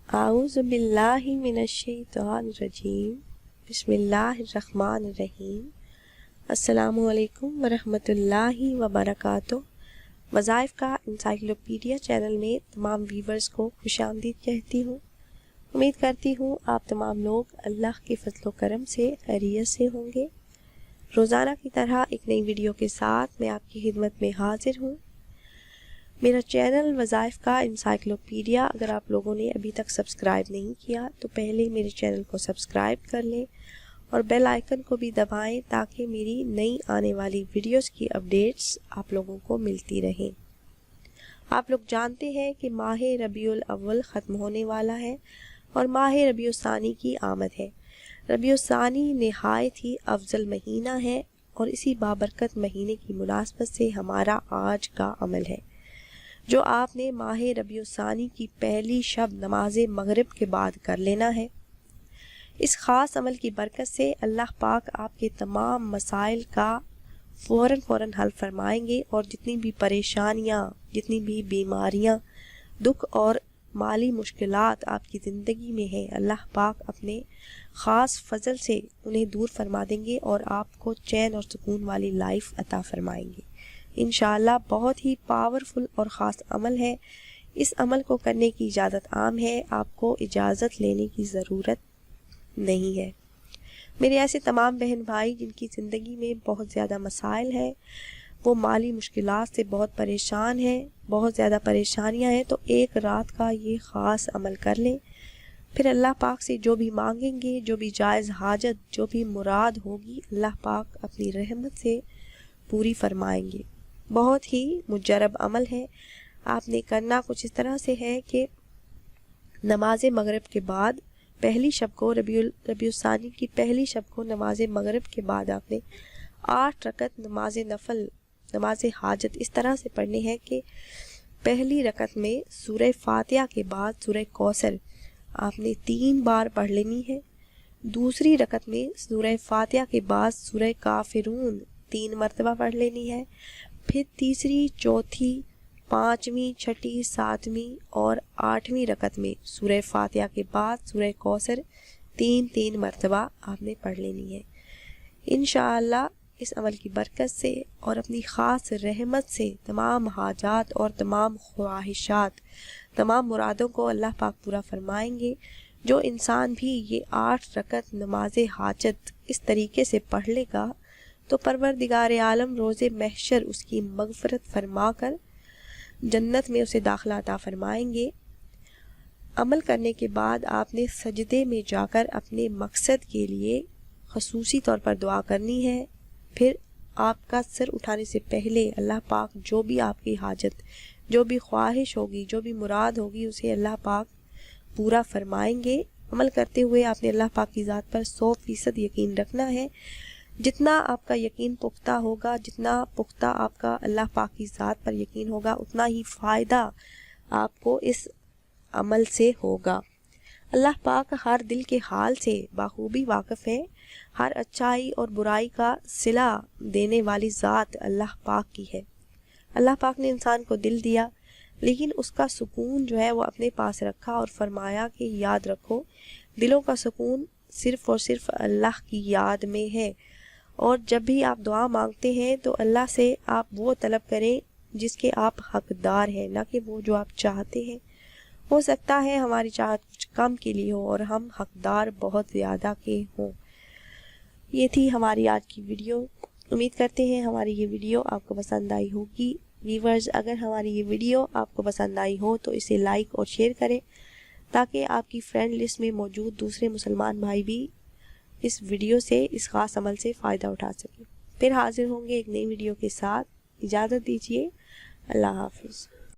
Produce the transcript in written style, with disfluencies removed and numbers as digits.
اعوذ باللہ من الشیطان الرجیم بسم اللہ الرحمن الرحیم۔ السلام علیکم ورحمۃ اللہ وبرکاتہ۔ وظائف کا انسائکلوپیڈیا چینل میں تمام ویورز کو خوش آمدید کہتی ہوں۔ امید کرتی ہوں آپ تمام لوگ اللہ کے فضل و کرم سے خیریت سے ہوں گے۔ روزانہ کی طرح ایک نئی ویڈیو کے ساتھ میں آپ کی خدمت میں حاضر ہوں۔ میرا چینل وظائف کا انسائکلوپیڈیا اگر آپ لوگوں نے ابھی تک سبسکرائب نہیں کیا تو پہلے میرے چینل کو سبسکرائب کر لیں اور بیل آئیکن کو بھی دبائیں تاکہ میری نئی آنے والی ویڈیوز کی اپڈیٹس آپ لوگوں کو ملتی رہیں۔ آپ لوگ جانتے ہیں کہ ماہ ربیع الاول ختم ہونے والا ہے اور ماہ ربیع الثانی کی آمد ہے۔ ربیع الثانی نہایت ہی افضل مہینہ ہے اور اسی بابرکت مہینے کی مناسبت سے ہمارا آج کا عمل ہے جو آپ نے ماہ ربیع الثانی کی پہلی شب نماز مغرب کے بعد کر لینا ہے۔ اس خاص عمل کی برکت سے اللہ پاک آپ کے تمام مسائل کا فوراً حل فرمائیں گے اور جتنی بھی پریشانیاں، جتنی بھی بیماریاں، دکھ اور مالی مشکلات آپ کی زندگی میں ہیں، اللہ پاک اپنے خاص فضل سے انہیں دور فرما دیں گے اور آپ کو چین اور سکون والی لائف عطا فرمائیں گے۔ انشاءاللہ بہت ہی پاورفل اور خاص عمل ہے۔ اس عمل کو کرنے کی اجازت عام ہے، آپ کو اجازت لینے کی ضرورت نہیں ہے۔ میرے ایسے تمام بہن بھائی جن کی زندگی میں بہت زیادہ مسائل ہیں، وہ مالی مشکلات سے بہت پریشان ہیں، بہت زیادہ پریشانیاں ہیں، تو ایک رات کا یہ خاص عمل کر لیں، پھر اللہ پاک سے جو بھی مانگیں گے، جو بھی جائز حاجت، جو بھی مراد ہوگی، اللہ پاک اپنی رحمت سے پوری فرمائیں گے۔ بہت ہی مجرب عمل ہے۔ آپ نے کرنا کچھ اس طرح سے ہے کہ نماز مغرب کے بعد پہلی شب کو ربیع الثانی کی پہلی شب کو نماز مغرب کے بعد آپ نے 8 رکعت نماز نفل، نماز حاجت اس طرح سے پڑھنے ہیں کہ پہلی رکعت میں سورہ فاتحہ کے بعد سورہ کوثر آپ نے 3 بار پڑھ لینی ہے۔ دوسری رکعت میں سورہ فاتحہ کے بعد سورہ کافرون 3 مرتبہ پڑھ لینی ہے۔ پھر تیسری، چوتھی، 5ویں، 6ٹھی، 7ویں اور 8ویں رکعت میں سورہ فاتحہ کے بعد سورہ کوثر 3 مرتبہ آپ نے پڑھ لینی ہے۔ انشاءاللہ اس عمل کی برکت سے اور اپنی خاص رحمت سے تمام حاجات اور تمام خواہشات، تمام مرادوں کو اللہ پاک پورا فرمائیں گے۔ جو انسان بھی یہ 8 رکعت نماز حاجت اس طریقے سے پڑھ لے گا تو پروردگار عالم روز محشر اس کی مغفرت فرما کر جنت میں اسے داخلہ عطا فرمائیں گے۔ عمل کرنے کے بعد آپ نے سجدے میں جا کر اپنے مقصد کے لیے خصوصی طور پر دعا کرنی ہے۔ پھر آپ کا سر اٹھانے سے پہلے اللہ پاک جو بھی آپ کی حاجت، جو بھی خواہش ہوگی، جو بھی مراد ہوگی، اسے اللہ پاک پورا فرمائیں گے۔ عمل کرتے ہوئے آپ نے اللہ پاک کی ذات پر 100% یقین رکھنا ہے۔ جتنا آپ کا یقین پختہ ہوگا، جتنا پختہ آپ کا اللہ پاک کی ذات پر یقین ہوگا، اتنا ہی فائدہ آپ کو اس عمل سے ہوگا۔ اللہ پاک ہر دل کے حال سے بخوبی واقف ہے۔ ہر اچھائی اور برائی کا صلہ دینے والی ذات اللہ پاک کی ہے۔ اللہ پاک نے انسان کو دل دیا لیکن اس کا سکون جو ہے وہ اپنے پاس رکھا اور فرمایا کہ یاد رکھو دلوں کا سکون صرف اور صرف اللہ کی یاد میں ہے، اور جب بھی آپ دعا مانگتے ہیں تو اللہ سے آپ وہ طلب کریں جس کے آپ حقدار ہیں، نہ کہ وہ جو آپ چاہتے ہیں۔ ہو سکتا ہے ہماری چاہت کچھ کم کے لیے ہو اور ہم حقدار بہت زیادہ کے ہوں۔ یہ تھی ہماری آج کی ویڈیو۔ امید کرتے ہیں ہماری یہ ویڈیو آپ کو پسند آئی ہوگی۔ ویورز، اگر ہماری یہ ویڈیو آپ کو پسند آئی ہو تو اسے لائک اور شیئر کریں تاکہ آپ کی فرینڈ لسٹ میں موجود دوسرے مسلمان بھائی بھی اس ویڈیو سے، اس خاص عمل سے فائدہ اٹھا سکیں۔ پھر حاضر ہوں گے ایک نئی ویڈیو کے ساتھ۔ اجازت دیجیے، اللہ حافظ۔